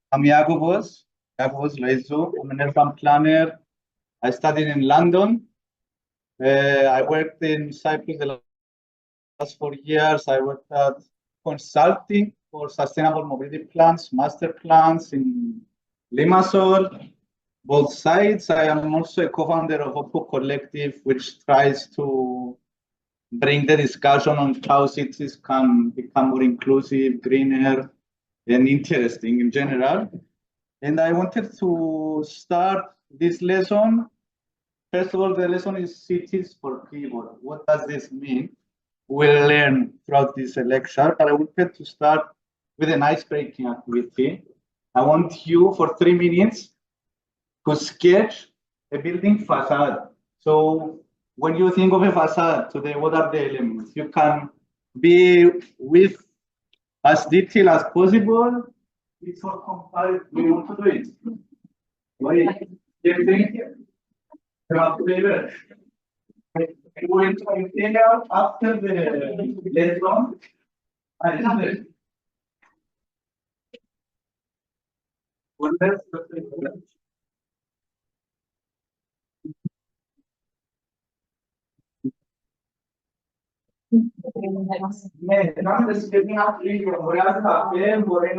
I'm Jacobus Loizu. I'm an urban planner. I studied in London. I worked in Cyprus the last 4 years. I worked at consulting for sustainable mobility plans, master plans in Limassol, both sides. I am also a co-founder of Oppo Collective, which tries to bring the discussion on how cities can become more inclusive, greener, and interesting in general. And I wanted to start this lesson. First of all, the lesson is cities for people. What does this mean? We'll learn throughout this lecture, but I wanted to start with an ice-breaking activity. I want you for 3 minutes to sketch a building facade. So when you think of a facade today, what are the elements? You can be with as detailed as possible. It's for comparative. We want to do it. Wait, you think you have to be there. We will continue after the lesson. Estamos describiendo a frío, voy a saber, voy a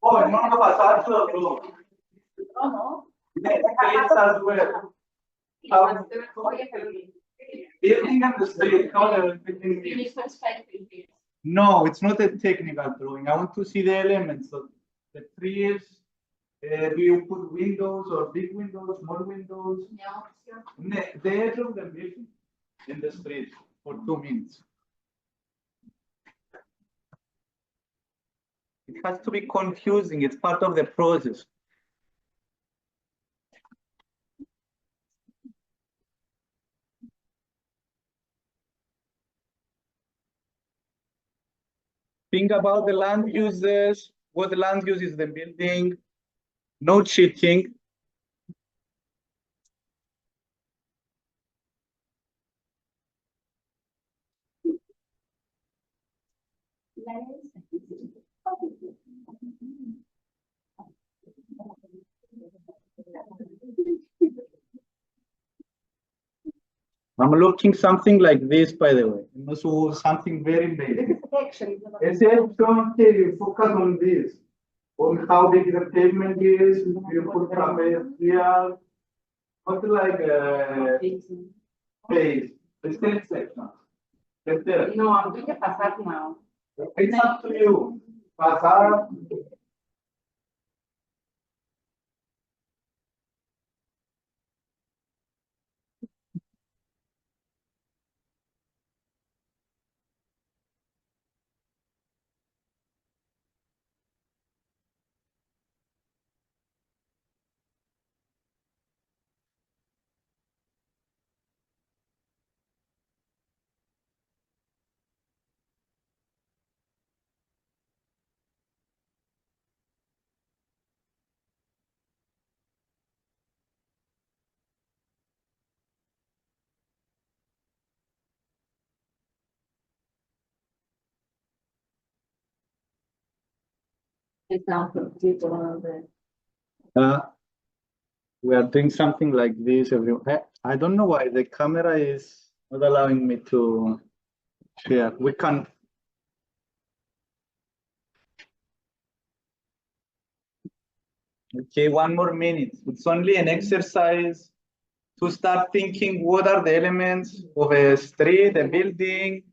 oh, no pasar todo. No. As well. Building and the street, no, it's not a technical drawing. I want to see the elements of the trees. Do you put windows or big windows, small windows? No. The edge of the building in the street for 2 minutes. It has to be confusing. It's part of the process. Think about the land uses, what land use is the building, no cheating. I'm looking something like this, by the way. So something very basic. Except don't focus on this, on how big the pavement is. You put cafes here, not like space. The state section. No, I'm doing a facade now. It's up to you. Facade. We are doing something like this. I don't know why the camera is not allowing me to share. We can. Okay, 1 more minute. It's only an exercise to start thinking what are the elements of a street, a building.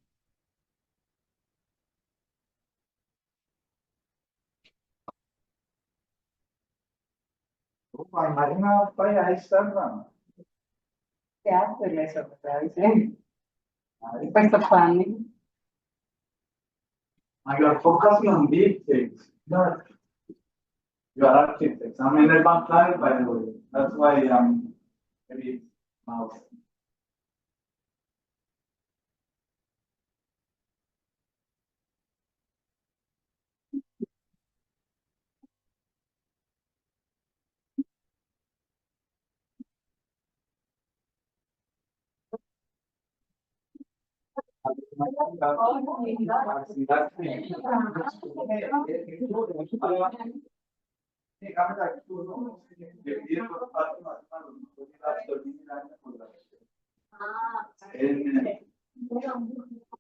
Oh, Marina, I start now. Questo planning. You are focusing on big things. You are architects. I'm an urban planner, by the way. That's why I'm maybe mouse.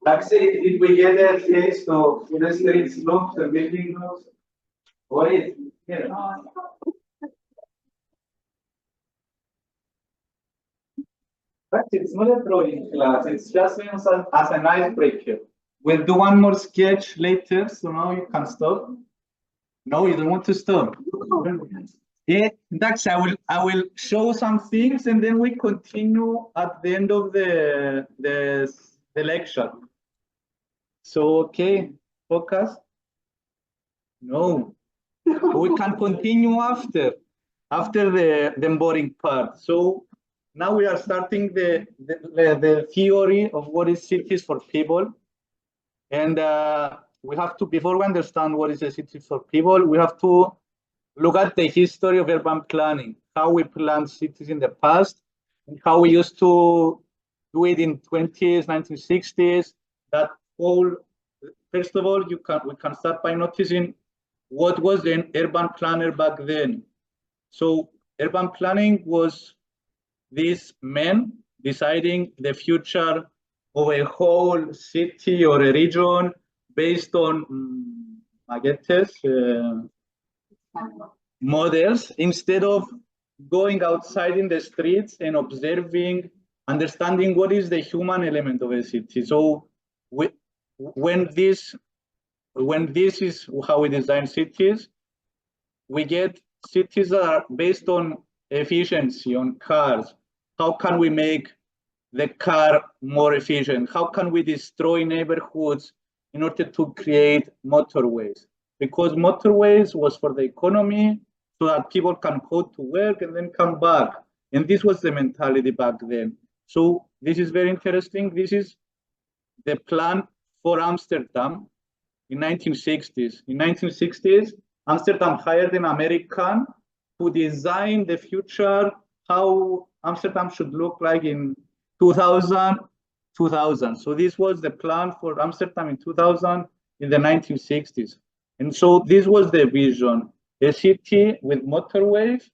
Actually, did we get a taste of the street slopes and building blocks? What is it? But it's not a drawing class, it's just as an icebreaker. We'll do one more sketch later, so now you can stop. No, you don't want to stop. Yeah, Dax, I will show some things and then we continue at the end of the lecture. So okay, focus. No, we can continue after the boring part. So now we are starting the theory of what is cities for people, and we have to, before we understand what is a city for people, we have to look at the history of urban planning, how we planned cities in the past, and how we used to do it in 20s, 1960s. That whole, first of all, we can start by noticing what was an urban planner back then. So urban planning was these men deciding the future of a whole city or a region based on models, instead of going outside in the streets and observing, understanding what is the human element of a city. So when this is how we design cities, we get cities that are based on efficiency, on cars. How can we make the car more efficient? How can we destroy neighborhoods in order to create motorways? Because motorways was for the economy, so that people can go to work and then come back. And this was the mentality back then. So this is very interesting. This is the plan for Amsterdam in 1960s. In 1960s, Amsterdam hired an American to design the future, how Amsterdam should look like in 2000. So this was the plan for Amsterdam in 2000 in the 1960s. And so this was the vision, a city with motorways,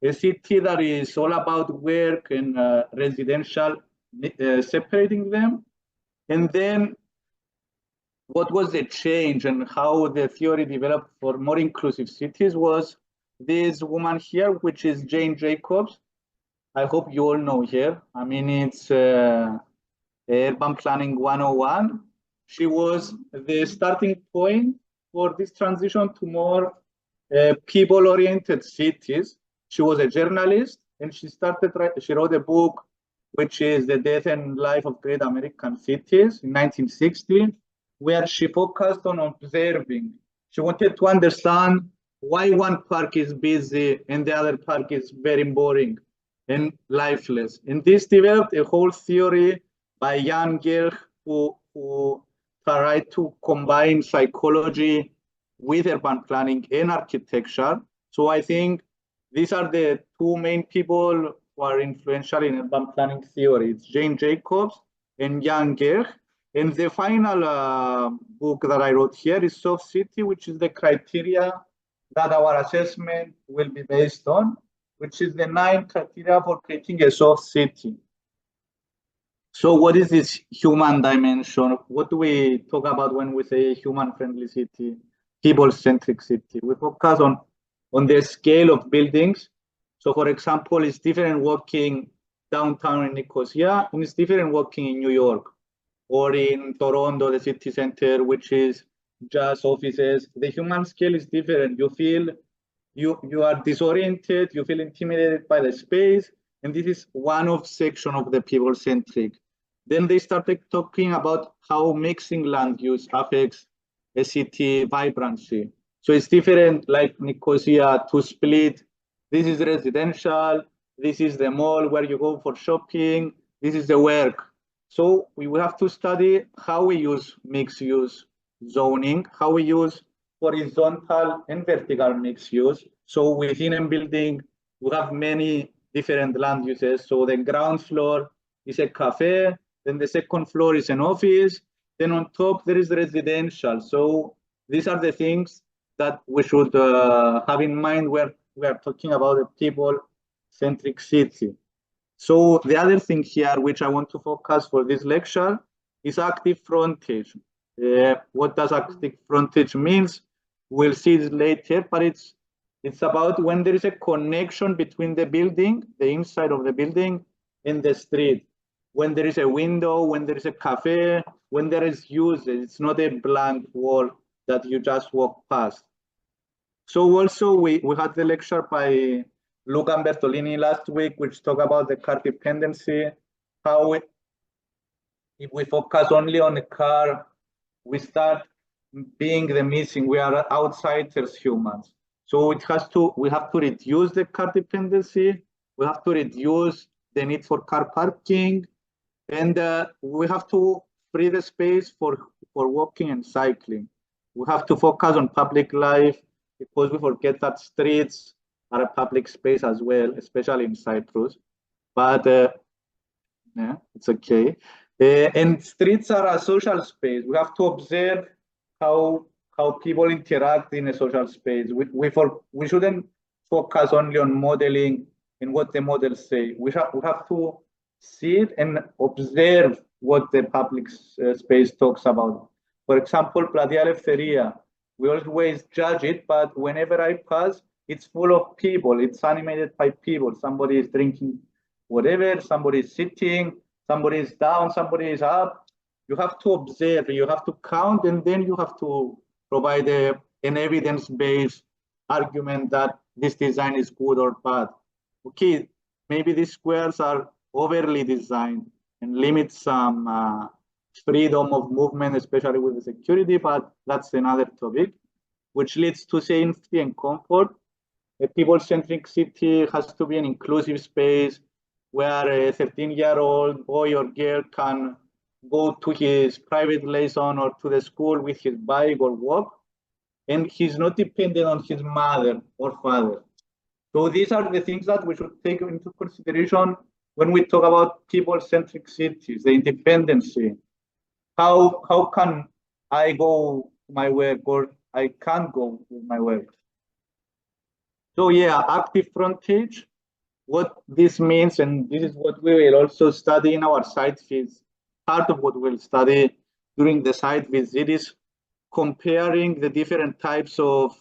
a city that is all about work and residential, separating them. And then what was the change and how the theory developed for more inclusive cities was this woman here, which is Jane Jacobs. I hope you all know her. I mean, it's Urban Planning 101. She was the starting point for this transition to more people-oriented cities. She was a journalist, and she wrote a book, which is The Death and Life of Great American Cities in 1960, where she focused on observing. She wanted to understand why one park is busy and the other park is very boring and lifeless. And this developed a whole theory by Jan Gehl, who tried to combine psychology with urban planning and architecture. So I think these are the two main people who are influential in urban planning theory. It's Jane Jacobs and Jan Gehl. And the final book that I wrote here is Soft City, which is the criteria that our assessment will be based on, which is the 9 criteria for creating a soft city. So what is this human dimension? What do we talk about when we say human-friendly city, people-centric city? We focus on the scale of buildings. So for example, it's different walking downtown in Nicosia, and it's different walking in New York, or in Toronto, the city center, which is just offices. The human scale is different. You feel you are disoriented, you feel intimidated by the space, and this is one of section of the people-centric. Then they started talking about how mixing land use affects a city vibrancy. So it's different, like Nicosia, to split. This is residential, this is the mall where you go for shopping, this is the work. So we will have to study how we use mixed use zoning, how we use horizontal and vertical mixed use. So within a building, we have many different land uses. So the ground floor is a cafe, then the second floor is an office, then on top there is residential. So these are the things that we should have in mind where we are talking about a people-centric city. So the other thing here, which I want to focus for this lecture, is active frontage. What does active frontage means? We'll see it later, but it's about when there is a connection between the building, the inside of the building, and the street. When there is a window, when there is a cafe, when there is usage, it's not a blank wall that you just walk past. So also we had the lecture by Luca Bertolini last week, which talked about the car dependency, how if we focus only on the car, we start being the missing. We are outsiders humans. So we have to reduce the car dependency. We have to reduce the need for car parking, and we have to free the space for walking and cycling. We have to focus on public life because we forget that streets are a public space as well, especially in Cyprus. But yeah, it's okay. And streets are a social space. We have to observe how people interact in a social space. We shouldn't focus only on modeling and what the models say. We have to see it and observe what the public space talks about. For example, Platea Eleftheria, we always judge it, but whenever I pass, it's full of people. It's animated by people. Somebody is drinking whatever, somebody is sitting, somebody is down, somebody is up. You have to observe, you have to count, and then you have to provide an evidence-based argument that this design is good or bad. Okay, maybe these squares are overly designed and limit some freedom of movement, especially with the security, but that's another topic, which leads to safety and comfort. A people-centric city has to be an inclusive space where a 13-year-old boy or girl can go to his private lesson or to the school with his bike or walk, and he's not dependent on his mother or father. So these are the things that we should take into consideration when we talk about people-centric cities, the independency. How can I go to my work or I can't go to my work? So yeah, active frontage, what this means, and this is what we will also study in our site visit. Part of what we'll study during the site visit is comparing the different types of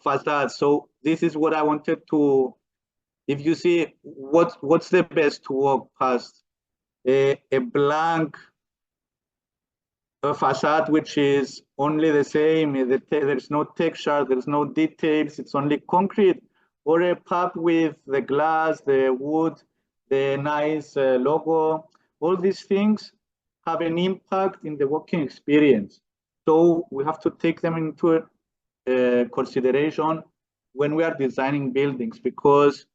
facades. So this is what I wanted to, if you see what's the best to walk past, a blank facade which is only the same, there's no texture, there's no details, it's only concrete, or a pub with the glass, the wood, the nice logo. All these things have an impact in the walking experience. So we have to take them into consideration when we are designing buildings, because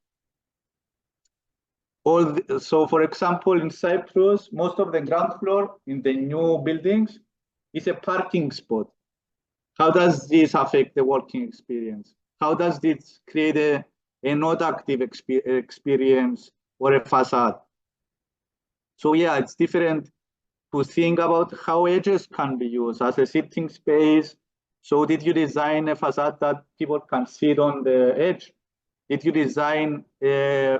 so for example, in Cyprus, most of the ground floor in the new buildings is a parking spot. How does this affect the working experience? How does this create a not active experience or a facade? So yeah, it's different to think about how edges can be used as a sitting space. So did you design a facade that people can sit on the edge? Did you design a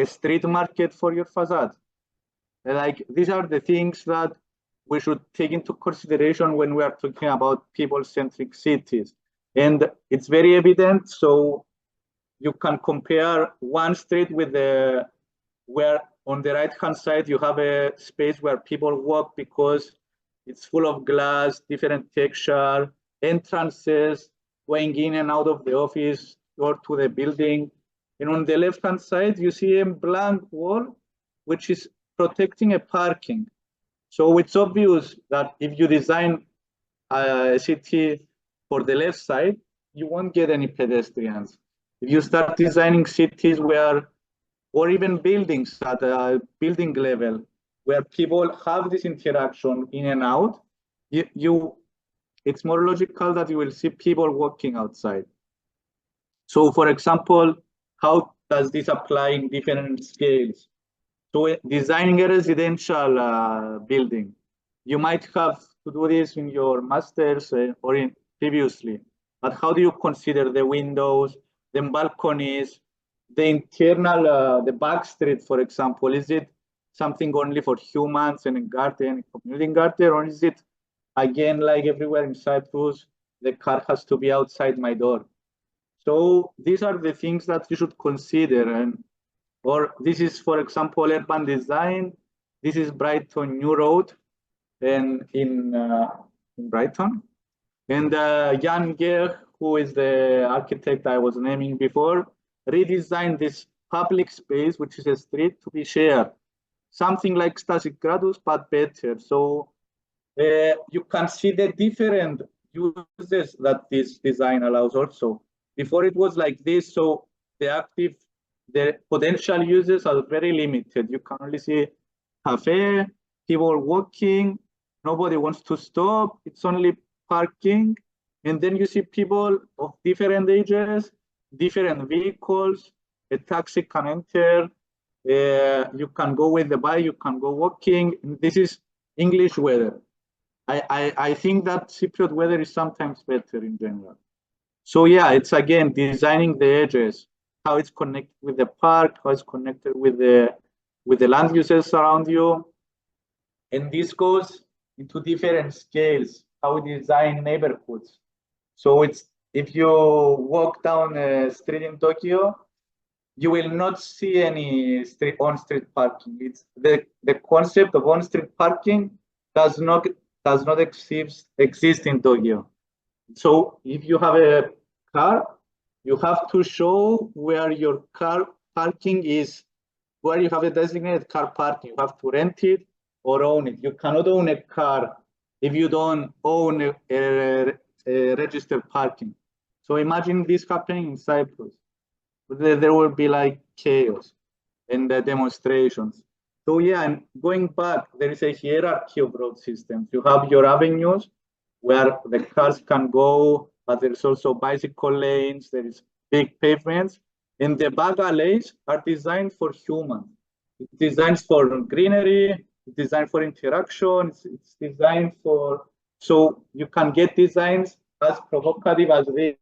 street market for your facade? Like, these are the things that we should take into consideration when we are talking about people-centric cities. And it's very evident, so you can compare one street with where on the right-hand side you have a space where people walk because it's full of glass, different texture, entrances, going in and out of the office or to the building. And on the left-hand side, you see a blank wall, which is protecting a parking. So it's obvious that if you design a city for the left side, you won't get any pedestrians. If you start designing cities where, or even buildings at a building level, where people have this interaction in and out, it's more logical that you will see people walking outside. So for example, how does this apply in different scales? So designing a residential building, you might have to do this in your master's or in previously. But how do you consider the windows, the balconies, the internal, the back street, for example? Is it something only for humans and a garden, community garden, or is it again like everywhere in Cyprus, the car has to be outside my door? So these are the things that you should consider. And or this is, for example, urban design. This is Brighton New Road, and in Brighton. And Jan Geer, who is the architect I was naming before, redesigned this public space, which is a street, to be shared. Something like Static Gradus, but better. So you can see the different uses that this design allows also. Before it was like this, so the potential uses are very limited. You can only see cafe, people walking, nobody wants to stop, it's only parking. And then you see people of different ages, different vehicles, a taxi can enter, you can go with the bike, you can go walking. This is English weather. I think that Cypriot weather is sometimes better in general. So yeah, it's again designing the edges, how it's connected with the park, how it's connected with the land uses around you. And this goes into different scales, how we design neighborhoods. So it's if you walk down a street in Tokyo, you will not see any on-street parking. It's the concept of on-street parking does not exist in Tokyo. So if you have a car, you have to show where your car parking is, where you have a designated car parking. You have to rent it or own it. You cannot own a car if you don't own a registered parking. So imagine this happening in Cyprus. There will be like chaos in the demonstrations. So yeah, and going back, there is a hierarchy of road systems. You have your avenues where the cars can go, but there's also bicycle lanes, there is big pavements. And the back alleys are designed for humans. It's designed for greenery, it's designed for interaction, it's designed for, so you can get designs as provocative as this.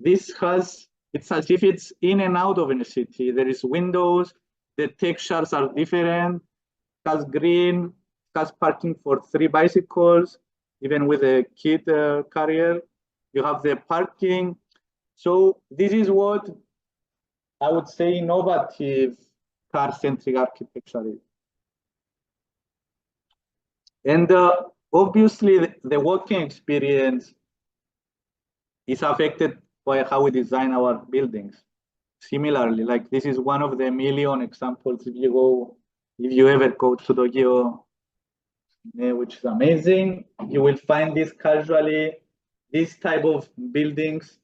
This has, it's as if it's in and out of a city. There is windows, the textures are different, it has green, it has parking for 3 bicycles, even with a kid carrier. You have the parking. So this is what I would say innovative car-centric architecture is. And obviously the working experience is affected by how we design our buildings. Similarly, like this is one of the million examples. If you ever go to Tokyo, which is amazing, you will find this this type of buildings,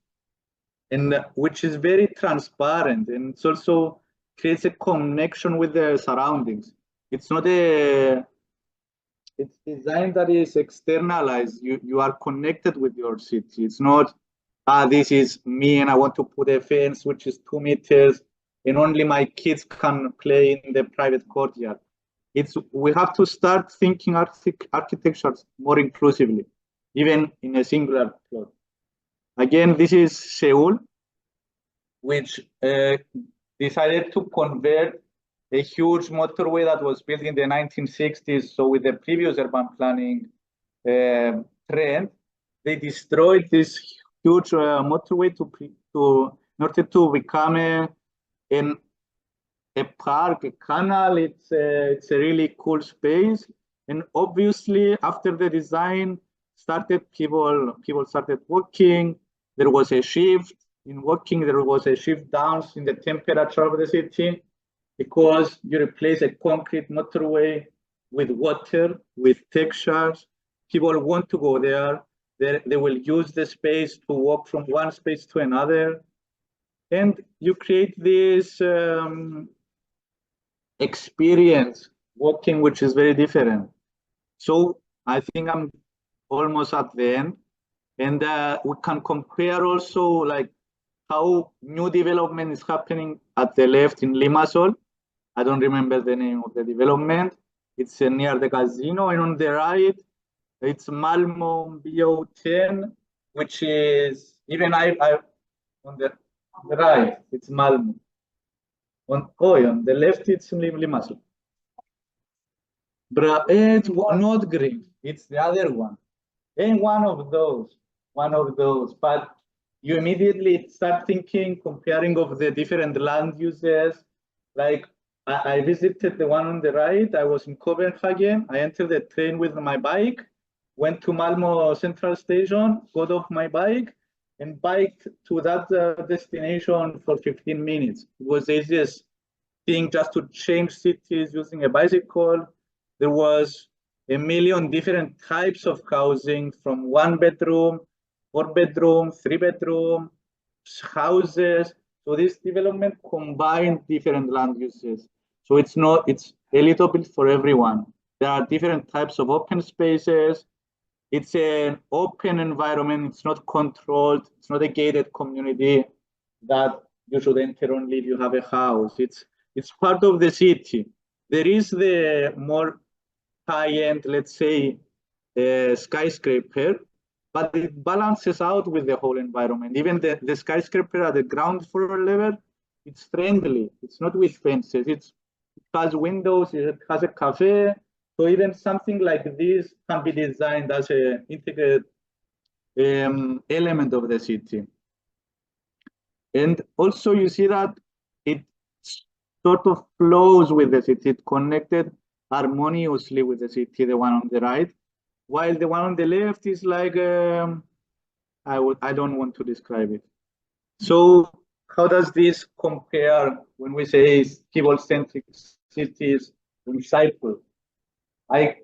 and which is very transparent, and it's also creates a connection with the surroundings. It's not it's design that is externalized. You are connected with your city. It's not, this is me and I want to put a fence which is 2 meters and only my kids can play in the private courtyard. We have to start thinking architecture more inclusively, even in a singular plot. Again, this is Seoul, which decided to convert a huge motorway that was built in the 1960s. So with the previous urban planning trend, they destroyed this huge motorway in order to become a park, a canal. It's a really cool space. And obviously, after the design started, people started walking. There was a shift in walking. There was a shift down in the temperature of the city, because you replace a concrete motorway with water, with textures. People want to go there. They will use the space to walk from one space to another. And you create this experience walking, which is very different. So I think I'm almost at the end. And we can compare also like how new development is happening at the left in Limassol. I don't remember the name of the development. It's near the casino, and on the right, it's Malmo BO10, which is even I on the right, it's Malmo. On the left, it's Limassol. It's not green. It's the other one. And one of those. But you immediately start thinking, comparing of the different land uses. Like I visited the one on the right. I was in Copenhagen. I entered the train with my bike, went to Malmo Central Station, got off my bike, and biked to that destination for 15 minutes. It was the easiest thing just to change cities using a bicycle. There was a million different types of housing, from 1 bedroom, 4 bedroom, 3 bedroom houses. So this development combined different land uses. So it's a little bit for everyone. There are different types of open spaces. It's an open environment. It's not controlled. It's not a gated community that you should enter only if you have a house. It's part of the city. There is the more high-end, let's say, skyscraper, but it balances out with the whole environment. Even the skyscraper at the ground floor level, it's friendly. It's not with fences. It has windows. It has a cafe. So even something like this can be designed as an integrated element of the city. And also you see that it sort of flows with the city. It connected harmoniously with the city, the one on the right, while the one on the left is like, I don't want to describe it. So how does this compare when we say people-centric cities in Cyprus? I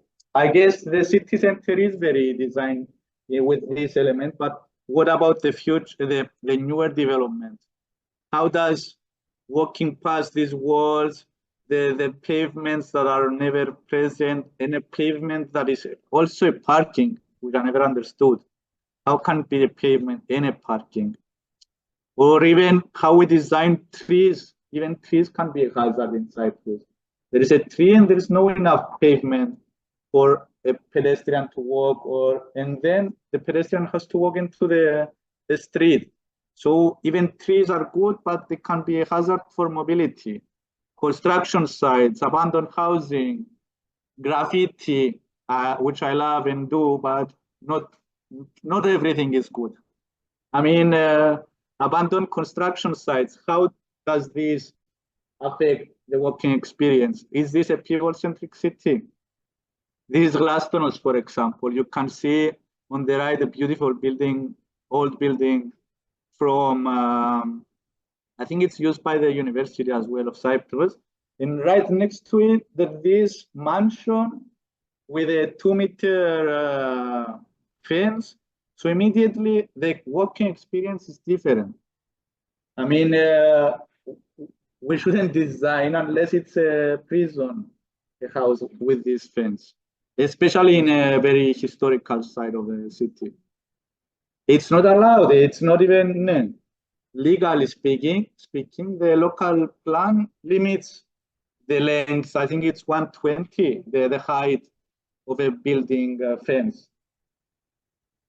guess the city center is very designed with this element, but what about the future, the newer development? How does walking past these walls, the pavements that are never present, and a pavement that is also a parking, which I never understood. How can it be a pavement and a parking? Or even how we design trees. Even trees can be a hazard in Cyprus. There is a tree and there is no enough pavement for a pedestrian to walk, and then the pedestrian has to walk into the street. So even trees are good, but they can be a hazard for mobility. Construction sites, abandoned housing, graffiti, which I love and do, but not everything is good. I mean, abandoned construction sites, how does this affect the walking experience? Is this a people-centric city? This is Glastonos, for example. You can see on the right a beautiful building, old building from, I think it's used by the University as well of Cyprus. And right next to it, there's this mansion with a 2-meter fence. So immediately the walking experience is different. I mean, we shouldn't design unless it's a prison, a house with this fence, especially in a very historical side of the city. It's not allowed. It's not even legally speaking. The local plan limits the length. I think it's 120, the height of a building fence.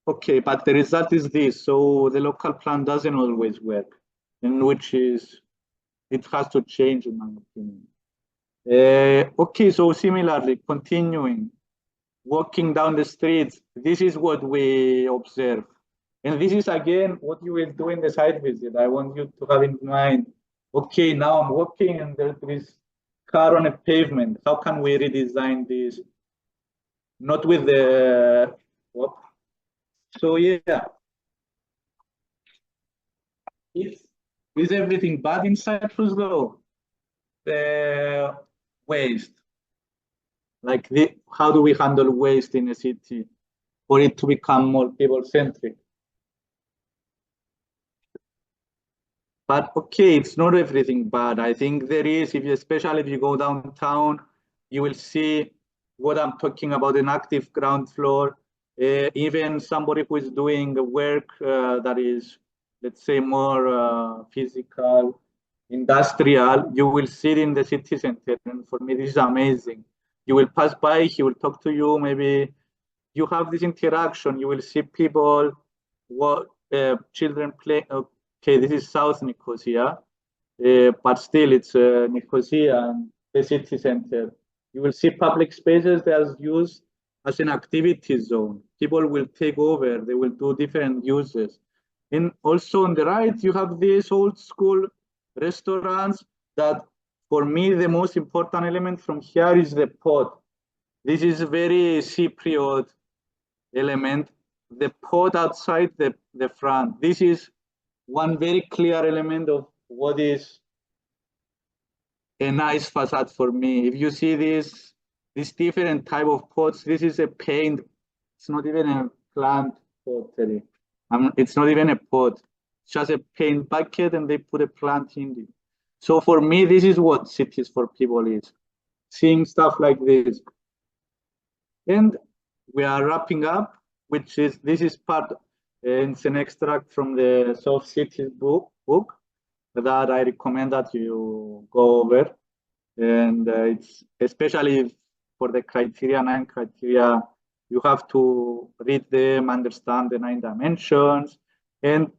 Okay, but the result is this. So the local plan doesn't always work, in which is it has to change, in my opinion. Okay, so similarly, continuing, walking down the streets, this is what we observe. And this is again what you will do in the site visit. I want you to have in mind, okay, now I'm walking and there's this car on a pavement. How can we redesign this? Not with the, what? So yeah. Is everything bad in Cyprus though? The waste. Like how do we handle waste in a city for it to become more people-centric? But okay, it's not everything bad. I think there is, especially if you go downtown, you will see what I'm talking about, an active ground floor. Even somebody who is doing work that is, let's say, more physical, industrial, you will sit in the city center. And for me, this is amazing. You will pass by, he will talk to you, maybe you have this interaction, you will see people, what children play. Okay, this is South Nicosia, but still it's Nicosia and the city center. You will see public spaces that are used as an activity zone. People will take over, they will do different uses. And also on the right, you have these old school restaurants that for me, the most important element from here is the pot. This is very Cypriot element, the pot outside the front. This is one very clear element of what is a nice facade for me. If you see this different type of pots, this is a paint. It's not even a plant pottery. It's not even a pot. It's just a paint bucket and they put a plant in it. So for me, this is what cities for people is. Seeing stuff like this. And we are wrapping up, this is part, it's an extract from the Soft Cities book that I recommend that you go over. And it's especially for the 9 criteria, you have to read them, understand the 9 dimensions, and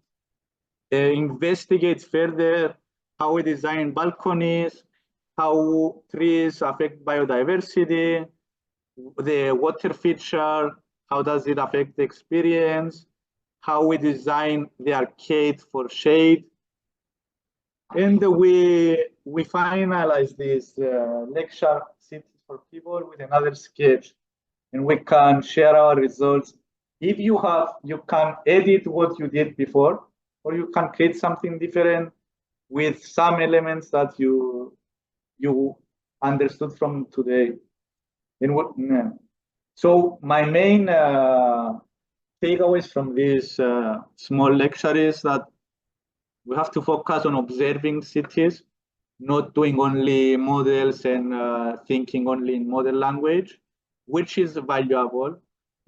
investigate further how we design balconies, how trees affect biodiversity, the water feature, how does it affect the experience, how we design the arcade for shade. And we finalize this lecture Cities for People with another sketch, and we can share our results. If you have, you can edit what you did before, or you can create something different with some elements that you understood from today. And what, so my main takeaways from this small lecture is that we have to focus on observing cities, not doing only models and thinking only in model language, which is valuable,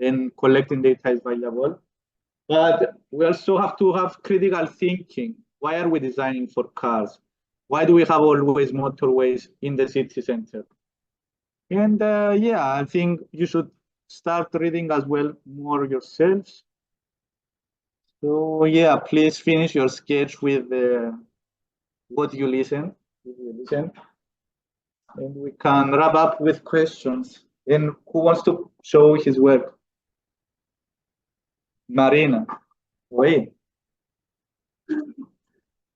and collecting data is valuable. But we also have to have critical thinking. Why are we designing for cars? Why do we have always motorways in the city center? And yeah, I think you should start reading as well more yourselves. So yeah, please finish your sketch with what you listen. And we can wrap up with questions. And who wants to show his work? Marina. Wait.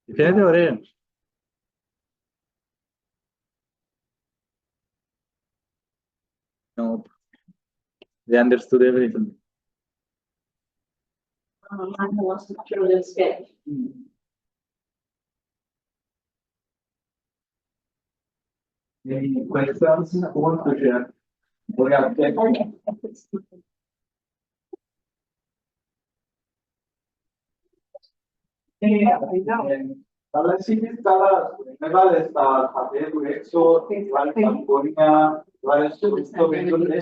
Fíjate, ωραία. No, they understood everything. Mine wants to show the sketch. Any questions? Who wants to share? Okay. Alla city stava nella sta facendo exo igual California igual esto viendo le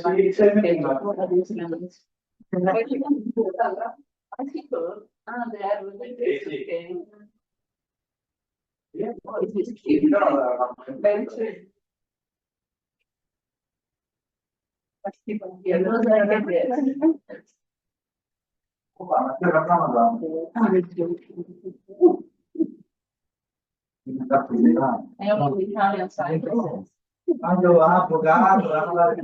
È un Italian side. quando ha pagato noi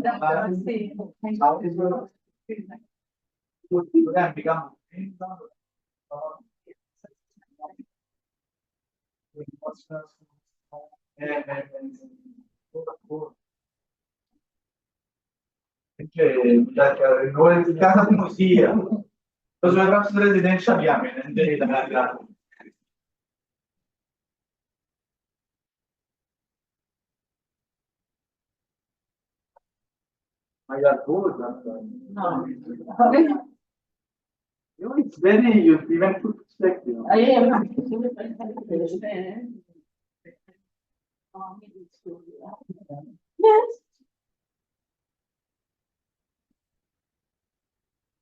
in casa come sia lo so residenza abbiamo no. It's very you even put perspective. Yes.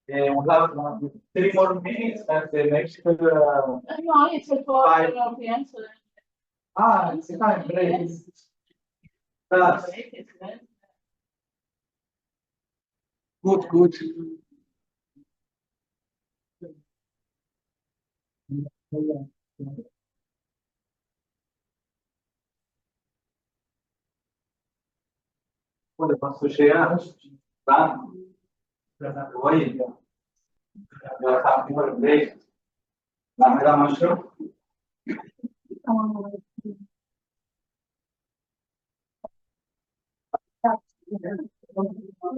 We have 3 more minutes and the next No, it's a 5 the answer. Ah, it's a time break. That's good, good. Poi posso scegliere, poi la fatti per break, la metà mascio.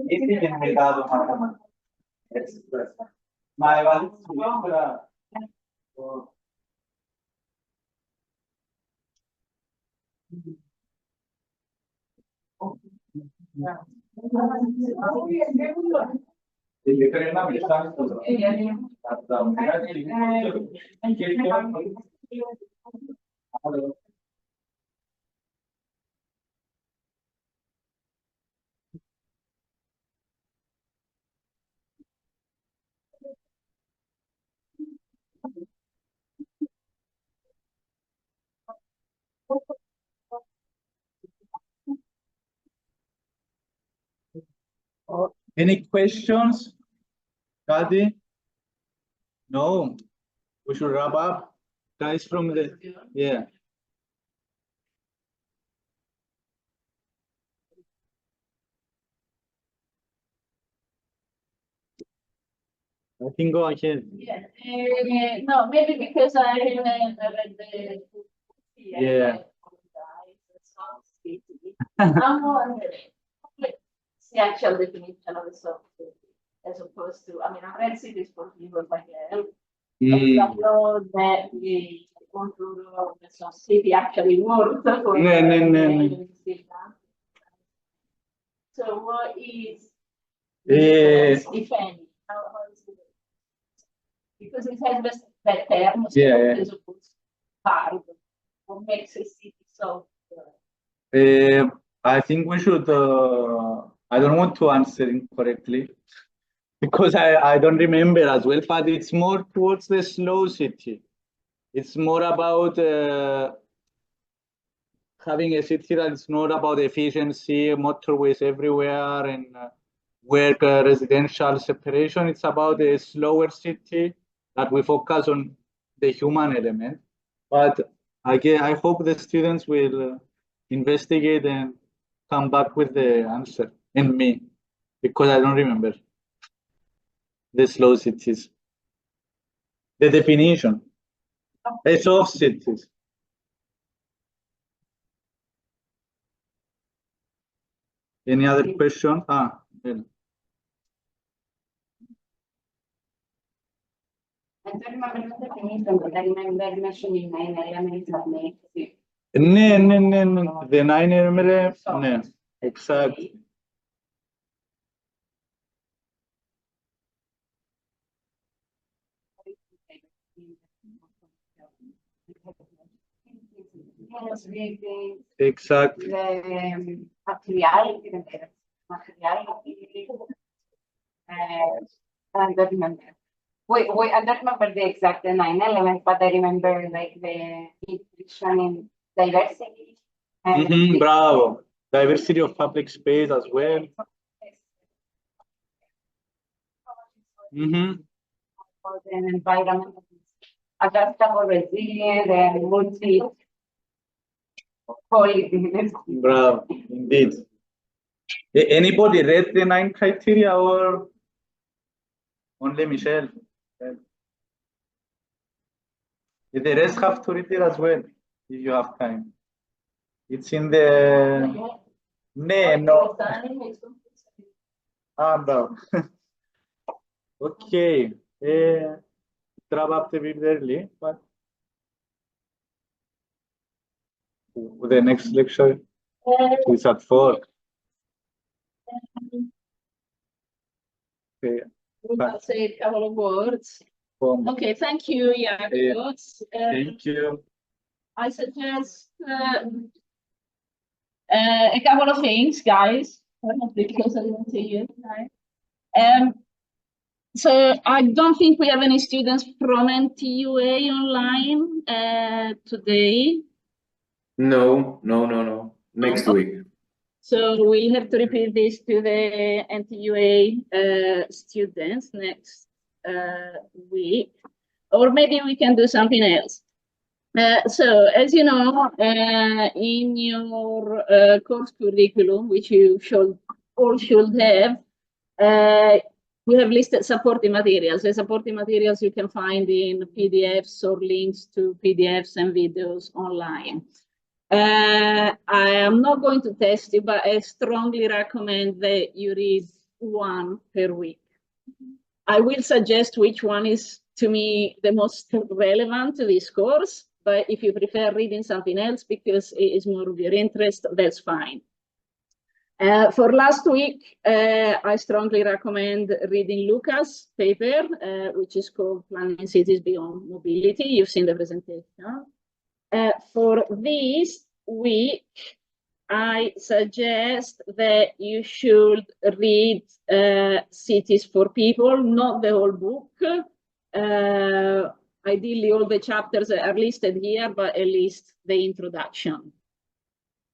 E ti viene mercato, ma è valido. Any questions, Kadi? No, we should wrap up. Guys from the, yeah. I can go ahead. Yeah, no, maybe because I remember the. Yeah. I'm wondering, what's the actual definition of the software as opposed to, I mean, I've read cities for people like that. I know that the contour of the city actually works. No. So what is the difference, if any? How is it? Because it has that term, Yeah. as opposed to hard, what makes a city so. I think we should, I don't want to answer incorrectly because I don't remember as well, but it's more towards the slow city. It's more about having a city that's not about efficiency, motorways everywhere, and work residential separation. It's about a slower city that we focus on the human element. But again, I hope the students will investigate and come back with the answer, and me, because I don't remember the slow cities. The definition. A soft cities. Any other question? Yeah. I don't remember the definition, but I remember mentioning 9 elements that make it. No. The 9 elements, no. Exactly. Exactly. The materiality, I don't remember. Wait, I don't remember the exact 9 elements, but I remember like the inclusion in diversity. And Bravo. Diversity of public space as well. And environment, adaptable, resilient, and multi. Bravo, indeed. Anybody read the 9 criteria or only Michelle? The rest have to read it as well if you have time. It's in the no. Bravo. Okay. Wrap up a bit early, but the next lecture is at 4. Okay. I'll say a couple of words. Okay, thank you, Jakob. Thank you. I suggest a couple of things, guys, because I didn't see you tonight. So I don't think we have any students from NTUA online today. No. Next week. So we'll have to repeat this to the NTUA students next week, or maybe we can do something else. So, as you know, in your course curriculum, which you all should have, we have listed supporting materials. The supporting materials you can find in PDFs or links to PDFs and videos online. I am not going to test you, but I strongly recommend that you read one per week. I will suggest which one is, to me, the most relevant to this course, but if you prefer reading something else because it is more of your interest, that's fine. For last week, I strongly recommend reading Luca's paper, which is called Planning Cities Beyond Mobility. You've seen the presentation. For this week, I suggest that you should read Cities for People, not the whole book. Ideally, all the chapters are listed here, but at least the introduction.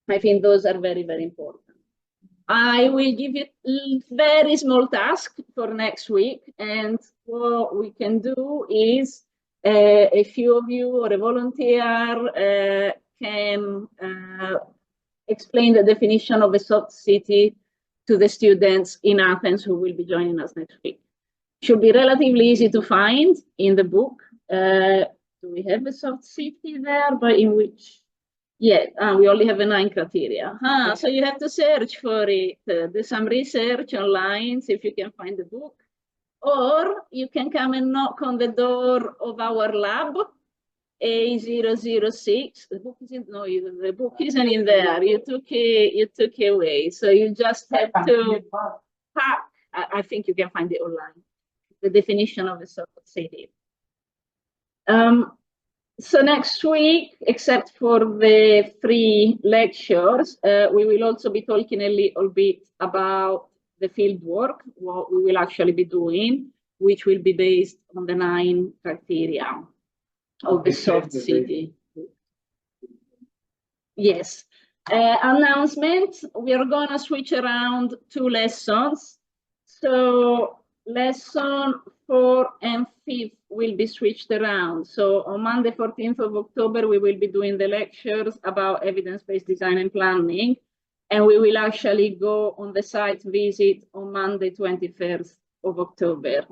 I think those are very, very important. I will give you a very small task for next week, and what we can do is a few of you or a volunteer can explain the definition of a soft city to the students in Athens who will be joining us next week. Should be relatively easy to find in the book. Do we have a soft city there? But in which? Yeah, we only have 9 criteria. So you have to search for it. Do some research online, see if you can find the book. Or you can come and knock on the door of our lab, A006. The book isn't, no, the book isn't in there. You took it away. So you just have to pack. I think you can find it online. The definition of a soft city. So next week, except for the free lectures, we will also be talking a little bit about the field work, what we will actually be doing, which will be based on the 9 criteria of the soft city. Yes. Announcement, we are going to switch around 2 lessons. So lesson 4 and 5 will be switched around. So on Monday, 14th of October, we will be doing the lectures about evidence-based design and planning. And we will actually go on the site visit on Monday, 21st of October.